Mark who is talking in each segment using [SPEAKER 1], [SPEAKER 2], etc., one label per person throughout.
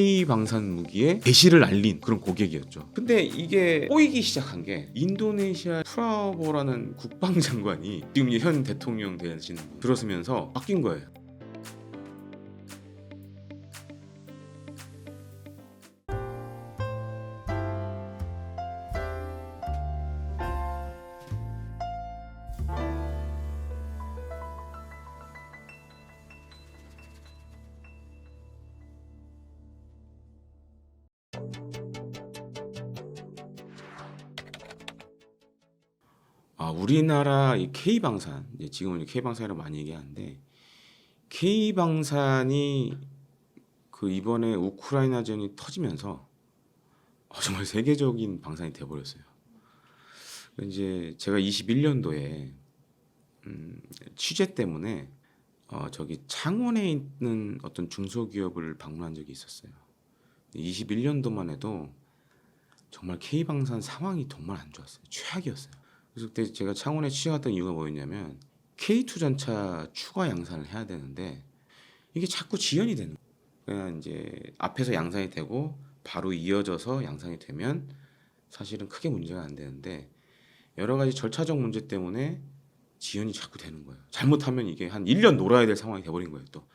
[SPEAKER 1] K 방산 무기의 개시를 알린 그런 고객이었죠. 근데 이게 꼬이기 시작한 게 인도네시아 프라보라는 국방장관이 지금 이제 현 대통령 되시는 분 들어서면서 바뀐 거예요. 우리나라 이 K 방산, 지금은 K 방산이라고 많이 얘기하는데 K 방산이 그 이번에 우크라이나전이 터지면서 정말 세계적인 방산이 돼버렸어요. 이제 제가 21년도에 취재 때문에 저기 창원에 있는 어떤 중소기업을 방문한 적이 있었어요. 21년도만 해도 정말 K 방산 상황이 정말 안 좋았어요. 최악이었어요. 그래서 그때 제가 창원에 취재했던 이유가 뭐였냐면 K2 전차 추가 양산을 해야 되는데 이게 자꾸 지연이 되는 거예요. 그냥 이제 앞에서 양산이 되고 바로 이어져서 양산이 되면 사실은 크게 문제가 안 되는데 여러 가지 절차적 문제 때문에 지연이 자꾸 되는 거예요. 잘못하면 이게 한 1년 놀아야 될 상황이 돼버린 거예요. 또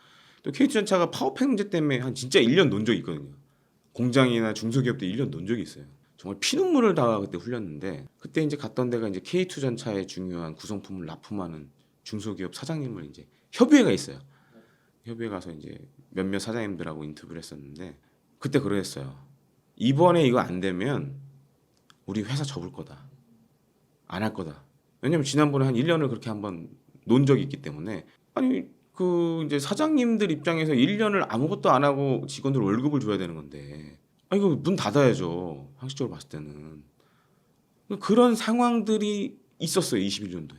[SPEAKER 1] K2 전차가 파워팩 문제 때문에 한 진짜 1년 논 적이 있거든요. 공장이나 중소기업들 1년 논 적이 있어요. 정말 피눈물을 다 그때 흘렸는데 그때 이제 갔던 데가 이제 K2 전차의 중요한 구성품을 납품하는 중소기업 사장님을 이제 협의회가 있어요. 협의회 가서 이제 몇몇 사장님들하고 인터뷰를 했었는데 그때 그러했어요. 이번에 이거 안 되면 우리 회사 접을 거다. 안 할 거다. 왜냐면 지난번에 한 1년을 그렇게 한번 논 적이 있기 때문에 아니 그 이제 사장님들 입장에서 1년을 아무것도 안 하고 직원들 월급을 줘야 되는 건데 이거 문 닫아야죠. 상식적으로 봤을 때는. 그런 상황들이 있었어요. 21년도에.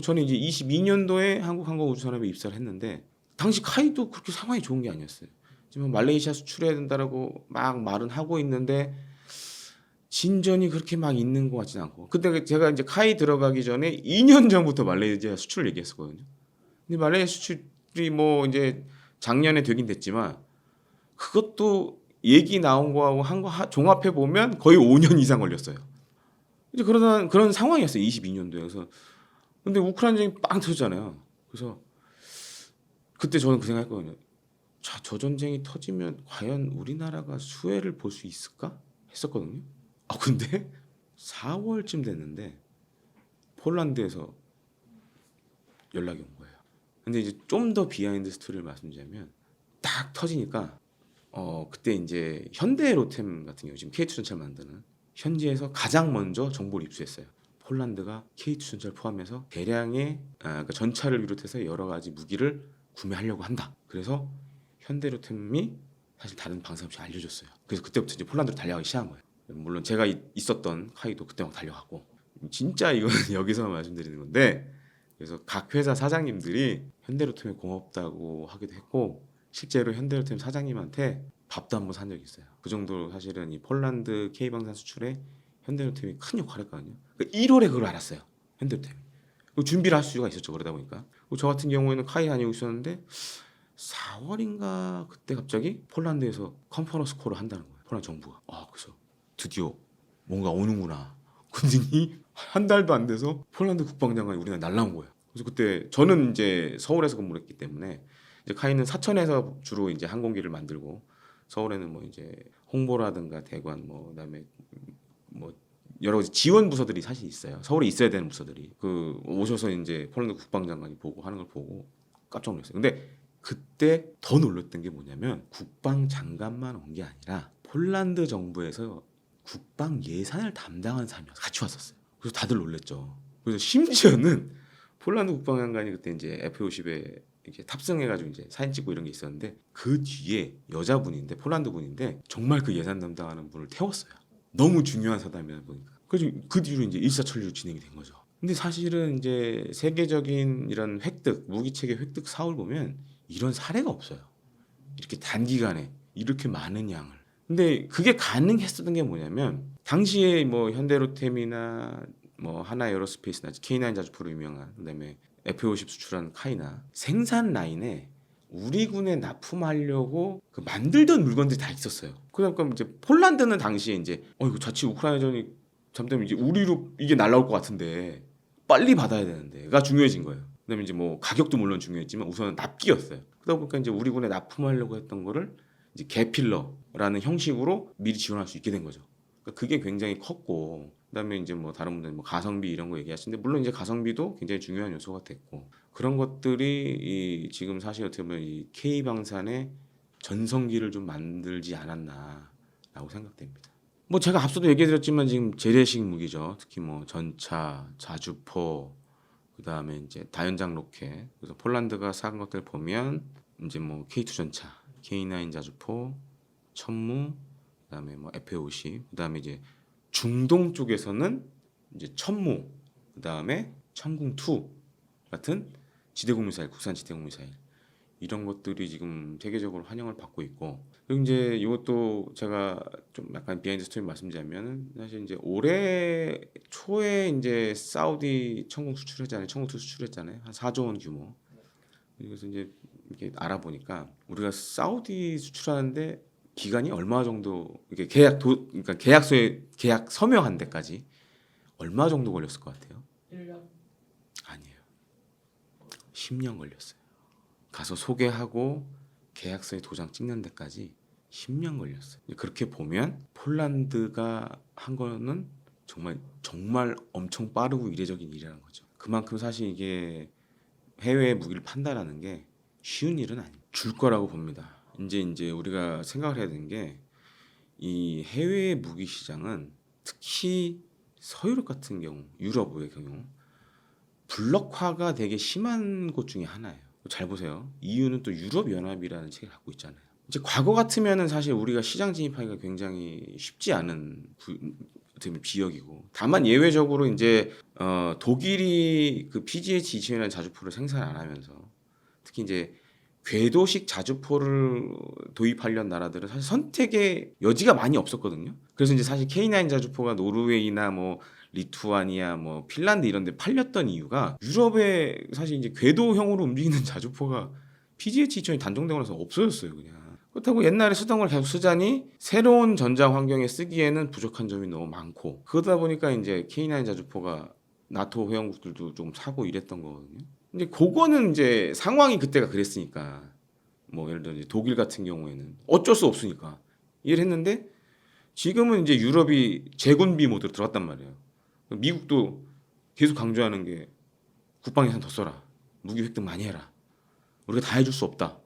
[SPEAKER 1] 저는 이제 22년도에 한국항공우주산업에 입사를 했는데 당시 카이도 그렇게 상황이 좋은 게 아니었어요. 지금 말레이시아 수출해야 된다라고 막 말은 하고 있는데 진전이 그렇게 막 있는 것 같지는 않고 그때 제가 이제 카이 들어가기 전에 2년 전부터 말레이시아 수출을 얘기했었거든요. 근데 말레이시아 수출이 뭐 이제 작년에 되긴 됐지만 그것도 얘기 나온 거하고 한 거 종합해 보면 거의 5년 이상 걸렸어요. 이제 그런 상황이었어요. 22년도에. 그래서 근데 우크라이나전이 빵 터졌잖아요. 그래서 그때 저는 그 생각했거든요. 자, 저 전쟁이 터지면 과연 우리나라가 수혜를 볼 수 있을까? 했었거든요. 근데 4월쯤 됐는데 폴란드에서 연락이 온 거예요. 근데 이제 좀 더 비하인드 스토리를 말씀드리자면 딱 터지니까 그때 이제 현대로템 같은 경우 지금 K2 전차를 만드는 현지에서 가장 먼저 정보를 입수했어요. 폴란드가 K2 전차를 포함해서 대량의 그러니까 전차를 비롯해서 여러 가지 무기를 구매하려고 한다. 그래서 현대로템이 사실 다른 방산업체 알려줬어요. 그래서 그때부터 이제 폴란드로 달려가기 시작한 거예요. 물론 제가 있었던 카이도 그때 막 달려가고 진짜 이거는 여기서 말씀드리는 건데 그래서 각 회사 사장님들이 현대로템에 고맙다고 하기도 했고 실제로 현대로템 사장님한테 밥도 한번 산 적이 있어요. 그 정도로 사실은 이 폴란드 K방산 수출에 현대로템이 큰 역할을 했거든요. 1월에 그걸 알았어요. 현대로템이. 준비를 할 수가 있었죠. 그러다 보니까. 저 같은 경우에는 카이 다니고 있었는데 4월인가 그때 갑자기 폴란드에서 컨퍼런스 콜을 한다는 거예요. 폴란드 정부가. 그래서 드디어 뭔가 오는구나. 그러더니 한 달도 안 돼서 폴란드 국방장관이 우리나라에 날라온 거예요. 그래서 그때 저는 이제 서울에서 근무를 했기 때문에 이제 카이는 사천에서 주로 이제 항공기를 만들고 서울에는 뭐 이제 홍보라든가 대관 뭐 그다음에 뭐 여러 가지 지원 부서들이 사실 있어요. 서울에 있어야 되는 부서들이 그 오셔서 이제 폴란드 국방장관이 보고 하는 걸 보고 깜짝 놀랐어요. 근데 그때 더 놀랐던 게 뭐냐면 국방장관만 온 게 아니라 폴란드 정부에서 국방 예산을 담당하는 사람이 같이 왔었어요. 그래서 다들 놀랬죠. 그래서 심지어는 폴란드 국방장관이 그때 이제 F-50에 이렇게 탑승해가지고 이제 사진 찍고 이런 게 있었는데 그 뒤에 여자분인데 폴란드 분인데 정말 그 예산 담당하는 분을 태웠어요. 너무 중요한 사람이다 보니까. 그래서 그 뒤로 이제 일사천리로 진행이 된 거죠. 근데 사실은 이제 세계적인 이런 획득, 무기 체계 획득 사업을 보면 이런 사례가 없어요. 이렇게 단기간에 이렇게 많은 양을. 근데 그게 가능했었던 게 뭐냐면 당시에 뭐 현대로템이나 뭐 하나에어로스페이스나 K9 자주포로 유명한 그다음에 F-50 수출한 카이나 생산 라인에 우리 군에 납품하려고 그 만들던 물건들이 다 있었어요. 그러니까 이제 폴란드는 당시에 이제 이거 자칫 우크라이나전이 잠들면 이제 우리로 이게 날라올 것 같은데 빨리 받아야 되는데가 중요해진 거예요. 그다음에 이제 뭐 가격도 물론 중요했지만 우선은 납기였어요. 그러다 보니까 이제 우리 군에 납품하려고 했던 거를 이제 개필러라는 형식으로 미리 지원할 수 있게 된 거죠. 그러니까 그게 굉장히 컸고, 그다음에 이제 뭐 다른 분들 뭐 가성비 이런 거 얘기하시는데 물론 이제 가성비도 굉장히 중요한 요소가 됐고, 그런 것들이 이 지금 사실 어떻게 보면 이 K 방산의 전성기를 좀 만들지 않았나라고 생각됩니다. 뭐 제가 앞서도 얘기해드렸지만 지금 재래식 무기죠. 특히 뭐 전차, 자주포, 그다음에 이제 다연장 로켓. 그래서 폴란드가 산 것들 보면 이제 뭐 K2 전차, K9 자주포, 천무, 그다음에 뭐 F-50, 그다음에 이제 중동 쪽에서는 이제 천무, 그다음에 천궁2 같은 지대공 미사일, 국산 지대공 미사일 이런 것들이 지금 세계적으로 환영을 받고 있고, 그리고 이제 이것도 제가 좀 약간 비하인드 스토리 말씀드리자면은 사실 이제 올해 초에 이제 사우디 천궁 수출했잖아요. 천궁2 수출했잖아요. 한 4조 원 규모. 그래서 이제 이렇게 알아보니까 우리가 사우디 수출하는데 기간이 얼마 정도, 이게 그러니까 계약서에 계약 서명한 데까지 얼마 정도 걸렸을 것 같아요?
[SPEAKER 2] 1년.
[SPEAKER 1] 아니에요. 10년 걸렸어요. 가서 소개하고 계약서에 도장 찍는 데까지 10년 걸렸어요. 그렇게 보면 폴란드가 한 거는 정말 엄청 빠르고 이례적인 일이라는 거죠. 그만큼 사실 이게 해외 무기를 판다라는 게 쉬운 일은 아니에요. 줄 거라고 봅니다. 이제 우리가 생각을 해야 되는 게 이 해외 무기 시장은 특히 서유럽 같은 경우, 유럽의 경우 블록화가 되게 심한 곳 중에 하나예요. 잘 보세요. EU는 또 유럽 연합이라는 책을 갖고 있잖아요. 이제 과거 같으면은 사실 우리가 시장 진입하기가 굉장히 쉽지 않은 어떻게 보면 비역이고, 다만 예외적으로 이제 독일이 그 PGH-20이라는 자주포를 생산 안 하면서 특히 이제 궤도식 자주포를 도입하려는 나라들은 사실 선택의 여지가 많이 없었거든요. 그래서 이제 사실 K9 자주포가 노르웨이나 뭐 리투아니아, 뭐 핀란드 이런 데 팔렸던 이유가 유럽에 사실 이제 궤도형으로 움직이는 자주포가 PGH-20이 단종되고 나서 없어졌어요, 그냥. 그렇다고 옛날에 쓰던 걸 계속 쓰자니 새로운 전장 환경에 쓰기에는 부족한 점이 너무 많고, 그러다 보니까 이제 K9 자주포가 나토 회원국들도 좀 사고 이랬던 거거든요. 근데 그거는 이제 상황이 그때가 그랬으니까, 뭐 예를 들어 이제 독일 같은 경우에는 어쩔 수 없으니까 이해를 했는데, 지금은 이제 유럽이 재군비 모드로 들어갔단 말이에요. 미국도 계속 강조하는 게 국방 예산 더 써라, 무기 획득 많이 해라, 우리가 다 해줄 수 없다.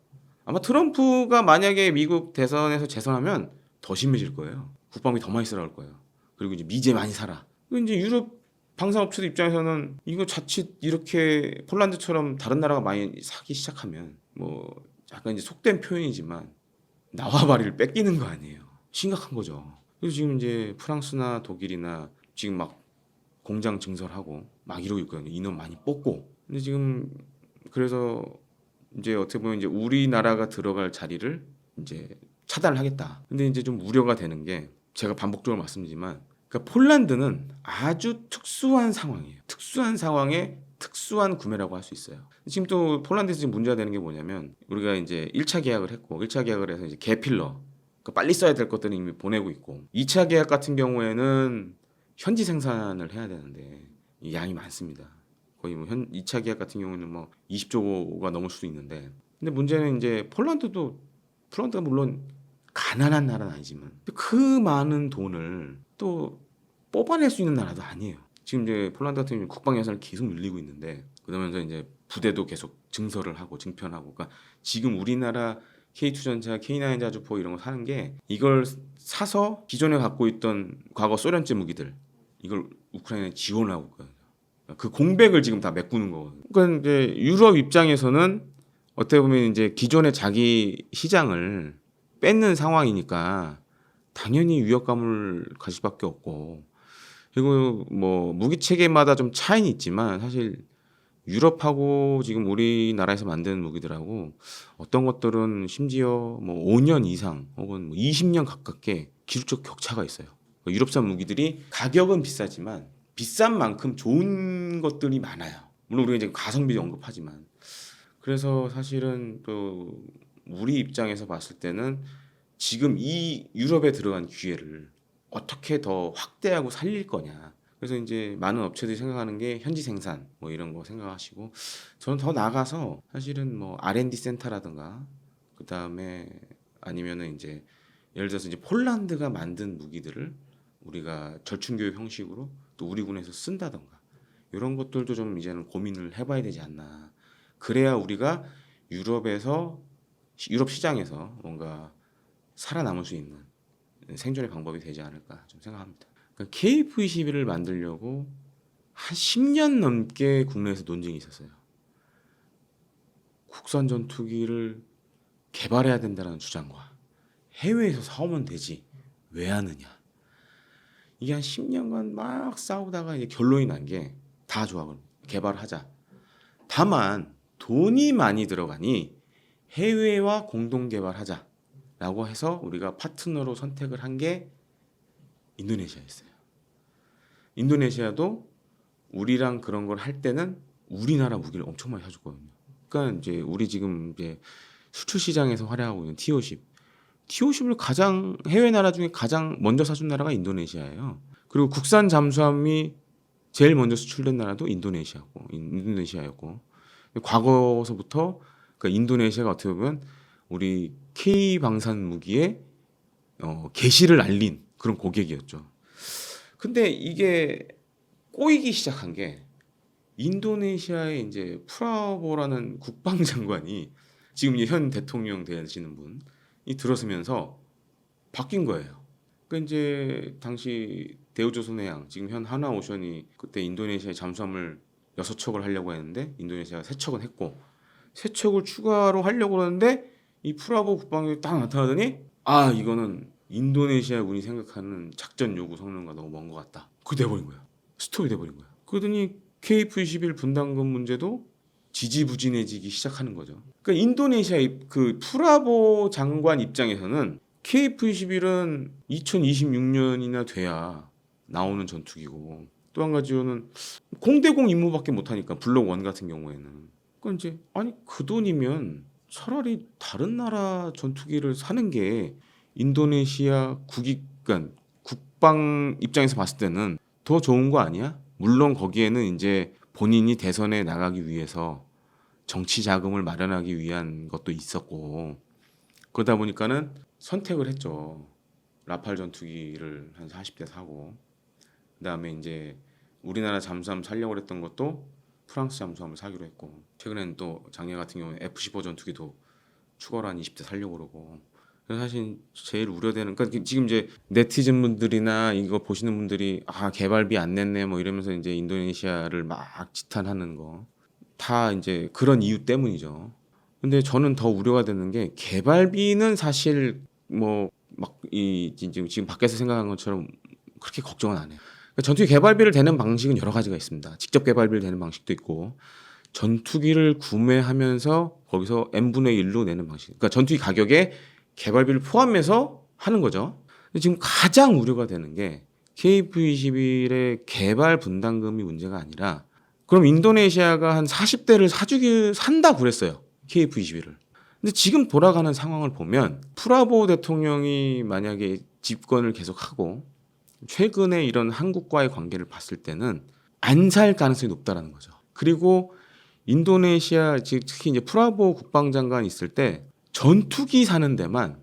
[SPEAKER 1] 아마 트럼프가 만약에 미국 대선에서 재선하면 더 심해질 거예요. 국방비 더 많이 쓰라 할 거예요. 그리고 이제 미제 많이 사라. 이제 유럽 방산업체들 입장에서는 이거 자칫 이렇게 폴란드처럼 다른 나라가 많이 사기 시작하면 뭐 약간 이제 속된 표현이지만 나와바리를 뺏기는 거 아니에요. 심각한 거죠. 그래서 지금 이제 프랑스나 독일이나 지금 막 공장 증설하고 막 이러고 있거든요. 인원 많이 뽑고. 근데 지금 그래서 이제 어떻게 보면 이제 우리나라가 들어갈 자리를 이제 차단을 하겠다. 근데 이제 좀 우려가 되는 게, 제가 반복적으로 말씀드리지만, 그러니까 폴란드는 아주 특수한 상황이에요. 특수한 상황에 특수한 구매라고 할 수 있어요. 지금 또 폴란드에서 지금 문제가 되는 게 뭐냐면, 우리가 이제 1차 계약을 했고 1차 계약을 해서 이제 개필러, 그러니까 빨리 써야 될 것들은 이미 보내고 있고, 2차 계약 같은 경우에는 현지 생산을 해야 되는데 이 양이 많습니다. 거의 뭐 2차 계약 같은 경우는 뭐 20조가 넘을 수도 있는데, 근데 문제는 이제 폴란드가 물론 가난한 나라는 아니지만 그 많은 돈을 또 뽑아낼 수 있는 나라도 아니에요. 지금 이제 폴란드 같은 경우는 국방 예산을 계속 늘리고 있는데, 그러면서 이제 부대도 계속 증설을 하고 증편하고, 그러니까 지금 우리나라 K2 전차, K9 자주포 이런 거 사는 게, 이걸 사서 기존에 갖고 있던 과거 소련제 무기들 이걸 우크라이나에 지원하고 있거든요. 그 공백을 지금 다 메꾸는 거거든요. 그러니까 이제 유럽 입장에서는 어떻게 보면 이제 기존의 자기 시장을 뺏는 상황이니까 당연히 위협감을 가질 수밖에 없고, 그리고 뭐 무기 체계마다 좀 차이는 있지만 사실 유럽하고 지금 우리나라에서 만드는 무기들하고 어떤 것들은 심지어 뭐 5년 이상 혹은 뭐 20년 가깝게 기술적 격차가 있어요. 유럽산 무기들이 가격은 비싸지만 비싼 만큼 좋은 것들이 많아요. 물론 우리가 이제 가성비 언급하지만, 그래서 사실은 또 우리 입장에서 봤을 때는 지금 이 유럽에 들어간 기회를 어떻게 더 확대하고 살릴 거냐. 그래서 이제 많은 업체들이 생각하는 게 현지 생산 뭐 이런 거 생각하시고, 저는 더 나가서 사실은 뭐 R&D 센터라든가 그다음에 아니면은 이제 예를 들어서 이제 폴란드가 만든 무기들을 우리가 절충교육 형식으로 또 우리 군에서 쓴다던가 이런 것들도 좀 이제는 고민을 해봐야 되지 않나. 그래야 우리가 유럽에서 유럽 시장에서 뭔가 살아남을 수 있는 생존의 방법이 되지 않을까 좀 생각합니다. 그러니까 KF-21을 만들려고 한 10년 넘게 국내에서 논쟁이 있었어요. 국산 전투기를 개발해야 된다는 주장과 해외에서 사오면 되지 왜 하느냐. 이게 한 10년간 막 싸우다가 이제 결론이 난 게 다 좋아 그럼 개발하자. 다만 돈이 많이 들어가니 해외와 공동 개발하자라고 해서 우리가 파트너로 선택을 한 게 인도네시아였어요. 인도네시아도 우리랑 그런 걸 할 때는 우리나라 무기를 엄청 많이 사줬거든요. 그러니까 이제 우리 지금 이제 수출 시장에서 활약하고 있는 T-50을 가장 해외 나라 중에 가장 먼저 사준 나라가 인도네시아예요. 그리고 국산 잠수함이 제일 먼저 수출된 나라도 인도네시아였고 과거서부터 그러니까 인도네시아가 어떻게 보면 우리 K 방산 무기의 개시를 알린 그런 고객이었죠. 근데 이게 꼬이기 시작한 게 인도네시아의 이제 프라보라는 국방장관이 지금 이제 현 대통령 되시는 분이 들어서면서 바뀐 거예요. 그러니까 이제 당시 대우조선해양 지금 현 하나오션이 그때 인도네시아의 잠수함을 6척을 하려고 했는데 인도네시아가 3척은 했고 3척을 추가로 하려고 그러는데 이 프라보 국방이 딱 나타나더니 이거는 인도네시아 군이 생각하는 작전 요구 성능과 너무 먼 것 같다. 그게 돼버린 거야. 스톱이 돼버린 거야. 그러더니 KF-21 분담금 문제도 지지부진해지기 시작하는 거죠. 그러니까 인도네시아의 그 프라보 장관 입장에서는 KF-21은 2026년이나 돼야 나오는 전투기고 또 한 가지로는 공대공 임무밖에 못하니까 블록 1 같은 경우에는 그러니까 이제 아니 그 돈이면 차라리 다른 나라 전투기를 사는 게 인도네시아 그러니까 국방 입장에서 봤을 때는 더 좋은 거 아니야? 물론 거기에는 이제 본인이 대선에 나가기 위해서 정치 자금을 마련하기 위한 것도 있었고 그러다 보니까는 선택을 했죠. 라팔 전투기를 한 40대 사고 그다음에 이제 우리나라 잠수함 살려고 했던 것도 프랑스 잠수함을 사기로 했고 최근에는 또 작년 같은 경우에 F-15 전투기도 추가로 한 20대 살려고 그러고 그래서 사실 제일 우려되는 그러니까 지금 이제 네티즌 분들이나 이거 보시는 분들이 개발비 안 냈네 뭐 이러면서 이제 인도네시아를 막 지탄하는 거 다 이제 그런 이유 때문이죠. 근데 저는 더 우려가 되는 게 개발비는 사실 뭐 막 이 지금 밖에서 생각한 것처럼 그렇게 걱정은 안 해요. 그러니까 전투기 개발비를 대는 방식은 여러 가지가 있습니다. 직접 개발비를 대는 방식도 있고 전투기를 구매하면서 거기서 n분의 1로 내는 방식. 그러니까 전투기 가격에 개발비를 포함해서 하는 거죠. 근데 지금 가장 우려가 되는 게 KF-21의 개발 분담금이 문제가 아니라 그럼 인도네시아가 한 40대를 산다고 그랬어요. KF-21을. 근데 지금 돌아가는 상황을 보면 프라보 대통령이 만약에 집권을 계속하고 최근에 이런 한국과의 관계를 봤을 때는 안 살 가능성이 높다라는 거죠. 그리고 인도네시아 특히 이제 프라보 국방장관 있을 때 전투기 사는 데만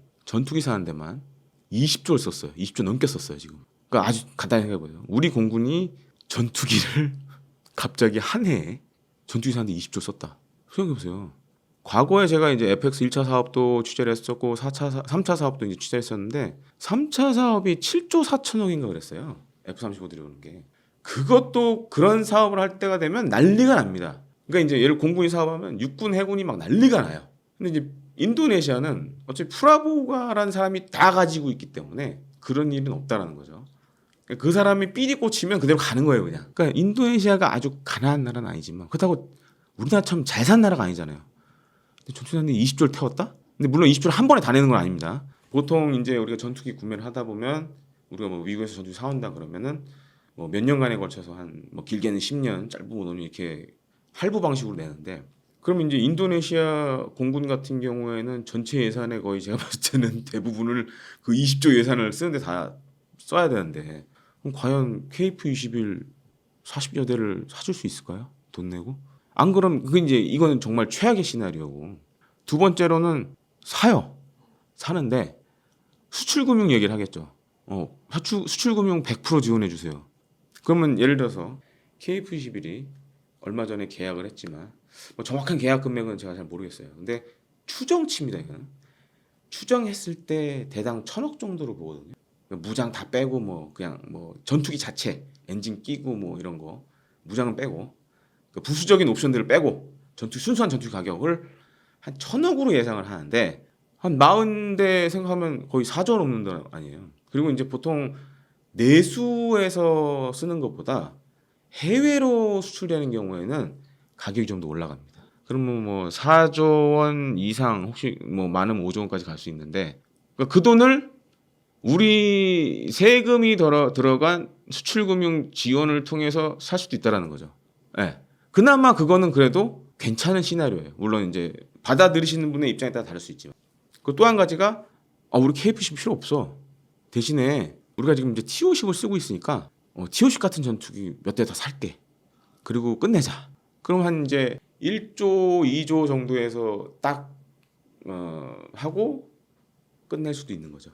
[SPEAKER 1] 20조를 썼어요. 20조 넘게 썼어요 지금. 그러니까 아주 간단히 생각해보세요. 우리 공군이 전투기를 갑자기 한 해에 전투기 사는데 20조 썼다. 생각해보세요. 과거에 제가 이제 FX 1차 사업도 취재를 했었고 3차 사업도 이제 취재를 했었는데 3차 사업이 7조 4천억인가 그랬어요. F-35들이 오는 게. 그것도 그런 사업을 할 때가 되면 난리가 납니다. 그러니까 이제 예를 공군이 사업하면 육군 해군이 막 난리가 나요. 근데 이제 인도네시아는 어차피 프라보가라는 사람이 다 가지고 있기 때문에 그런 일은 없다라는 거죠. 그 사람이 삐리 꽂히면 그대로 가는 거예요 그냥. 그러니까 인도네시아가 아주 가난한 나라는 아니지만 그렇다고 우리나라처럼 잘 산 나라가 아니잖아요. 전투기사는데 20조를 태웠다? 근데 물론 20조를 한 번에 다 내는 건 아닙니다. 보통 이제 우리가 전투기 구매를 하다 보면 우리가 뭐 미국에서 전투기 사온다 그러면은 뭐 몇 년간에 걸쳐서 한 뭐 길게는 10년, 짧은 거는 이렇게 할부 방식으로 내는데 그럼 이제 인도네시아 공군 같은 경우에는 전체 예산의 거의 제가 봤을 때는 대부분을 그 20조 예산을 쓰는데 다 써야 되는데 그럼 과연 KF-21 40여 대를 사줄 수 있을까요? 돈 내고? 안 그럼 그 이제 이거는 정말 최악의 시나리오고 두 번째로는 사요. 사는데 수출금융 얘기를 하겠죠. 수출금융 100% 지원해 주세요. 그러면 예를 들어서 KF-21이 얼마 전에 계약을 했지만 뭐 정확한 계약 금액은 제가 잘 모르겠어요. 근데 추정치입니다. 이거는 추정했을 때 대당 1,000억 정도로 보거든요. 무장 다 빼고 뭐 그냥 뭐 전투기 자체 엔진 끼고 뭐 이런 거 무장은 빼고 그 부수적인 옵션들을 빼고 순수한 전투기 가격을 한 1,000억으로 예상을 하는데 한 40대 생각하면 거의 4조 넘는 돈 아니에요. 그리고 이제 보통 내수에서 쓰는 것보다 해외로 수출되는 경우에는 가격이 좀 더 올라갑니다. 그러면 뭐 4조 원 이상 혹시 뭐 많으면 5조 원까지 갈 수 있는데 그 돈을 우리 세금이 들어간 수출금융 지원을 통해서 살 수도 있다라는 거죠. 네. 그나마 그거는 그래도 괜찮은 시나리오예요. 물론 이제 받아들이시는 분의 입장에 따라 다를 수 있지만. 그 또 한 가지가 우리 KF-10 필요 없어. 대신에 우리가 지금 이제 T-50을 쓰고 있으니까 T-50 같은 전투기 몇 대 더 살게. 그리고 끝내자. 그럼 한 이제 1조, 2조 정도에서 딱 하고 끝낼 수도 있는 거죠.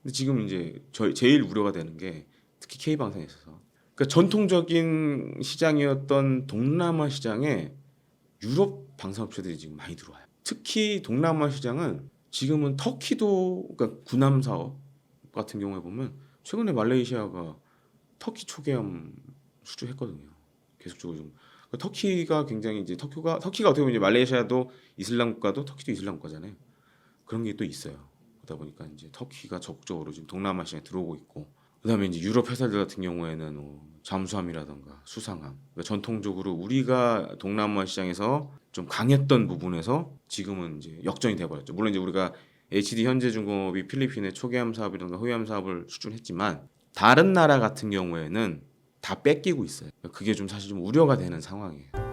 [SPEAKER 1] 근데 지금 이제 제일 우려가 되는 게 특히 K방산에 있어서 그러니까 전통적인 시장이었던 동남아 시장에 유럽 방산업체들이 지금 많이 들어와요. 특히 동남아 시장은 지금은 터키도 그러니까 군함 사업 같은 경우에 보면 최근에 말레이시아가 터키 초계함 수주했거든요. 계속적으로 좀 터키가 굉장히 이제 터키가 어떻게 보면 이제 말레이시아도 이슬람 국가도 터키도 이슬람 국가잖아요. 그런 게 또 있어요. 그러다 보니까 이제 터키가 적극적으로 지금 동남아 시장에 들어오고 있고 그다음에 이제 유럽 회사들 같은 경우에는 잠수함이라든가 수상함 그러니까 전통적으로 우리가 동남아 시장에서 좀 강했던 부분에서 지금은 이제 역전이 돼버렸죠. 물론 이제 우리가 HD 현대중공업이 필리핀의 초계함 사업이라든가 호위함 사업을 수주했지만 다른 나라 같은 경우에는 다 뺏기고 있어요. 그게 좀 사실 좀 우려가 되는 상황이에요.